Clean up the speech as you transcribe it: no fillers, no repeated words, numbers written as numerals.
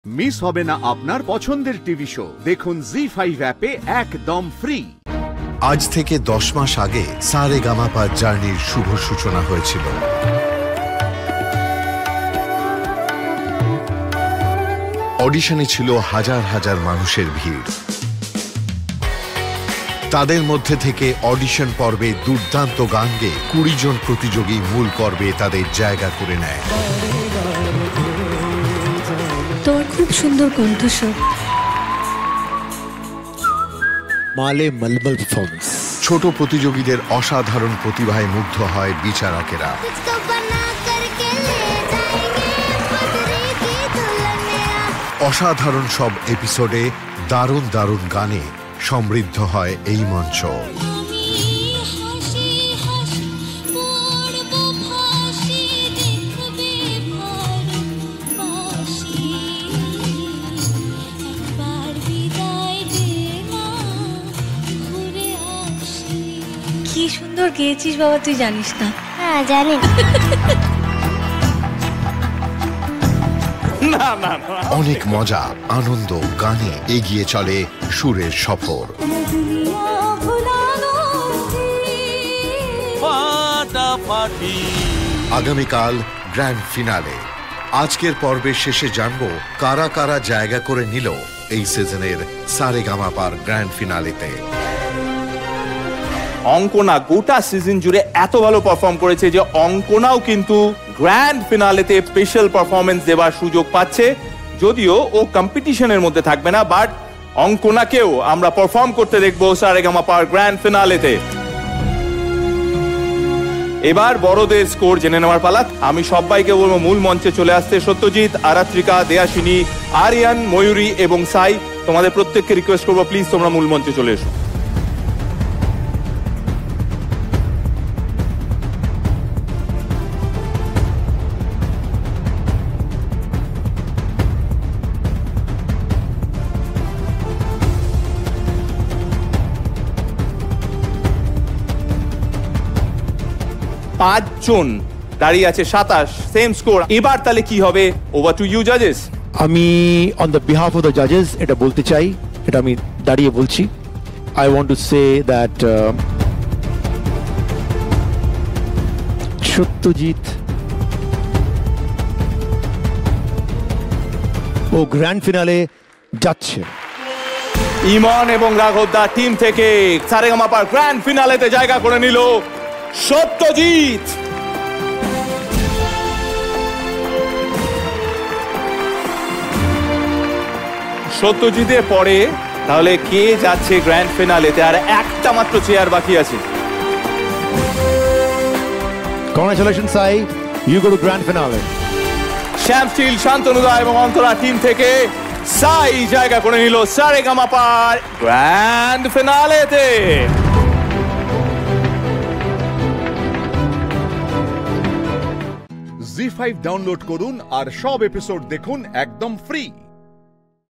Miss হবে না আপনার পছন্দের টিভি শো। দেখুন জি5 অ্যাপে একদম ফ্রি। আজ থেকে 10 মাস আগে সারেগামাপা জার্নির শুভ সূচনা হয়েছিল। অডিশনে ছিল হাজার হাজার মানুষের ভিড়। তাদের মধ্যে থেকে অডিশন পর্বে দুর্দান্ত গান গেয়ে 20 জন প্রতিযোগী মূল পর্বে তাদের জায়গা করে নেয়। তোর খুব সুন্দর কণ্ঠস্বর। মালে মলমল পারফরম্যান্স। ছোট প্রতিযোগীদের অসাধারণ প্রতিভায় মুগ্ধ হয় বিচারকেরা। অসাধারণ সব এপিসোডে দারুণ দারুণ গানে সমৃদ্ধ হয় এই মঞ্চ। কি সুন্দর গেয়েছিস বাবা, তুই জানিস না? হ্যাঁ জানি। অনেক মজা, আনন্দ, গানে এগিয়ে চলে সুরের সফর। আগামীকাল গ্র্যান্ড ফিনালে। আজকের পর্বের শেষে জানবো কারা কারা জায়গা করে নিল এই সিজনের সারেগামাপার গ্র্যান্ড ফিনালেতে। অঙ্কনা গোটা সিজন জুড়ে এত ভালো পারফর্ম করেছে যে অঙ্কনাও কিন্তু গ্র্যান্ড ফিনালেতে স্পেশাল পারফরমেন্স দেওয়ার সুযোগ পাচ্ছে। যদিও ও কম্পিটিশনের মধ্যে থাকবে না, বাট অঙ্কনাকেও আমরা পারফর্ম করতে দেখবো সারেগামাপার গ্র্যান্ড ফিনালেতে। এবার বড়দের স্কোর জেনে নেওয়ার পালা। আমি সবাইকে বলবো মূল মঞ্চে চলে আসতে। সত্যজিৎ, আরাত্রিকা, দেয়াসিনী, আরিয়ান, ময়ূরী এবং সাই, তোমাদের প্রত্যেককে রিকোয়েস্ট করবো প্লিজ তোমরা মূল মঞ্চে চলে এসো। পাঁচজন দাঁড়িয়ে আছে, 27 সেম স্কোর। এবার তাহলে কি হবে? ওভার টু ইউ জাজেস। আমি on the behalf of the জাজেস এটা বলতে চাই, এটা আমি দাঁড়িয়ে বলছি। I want to say that Satyajit ও গ্র্যান্ড ফিনালে যাচ্ছে। ইমন এবং রাঘবদা টিম থেকে সারেগামাপার গ্র্যান্ড ফিনালেতে জায়গা করে নিল সত্যজিৎ। সত্যজিতের পরে তাহলে কে যাচ্ছে গ্র্যান্ড ফিনালেতে? আর একটা মাত্র চেয়ার বাকি আছে। Congratulations, Sai. You go to grand finale. Shyam Steel, শান্তনুদা এবং অন্তরা টিম থেকে সাই জায়গা করে নিল সারেগামাপার গ্র্যান্ড ফিনালেতে। জি5 ডাউনলোড করুন আর সব এপিসোড দেখুন একদম ফ্রি।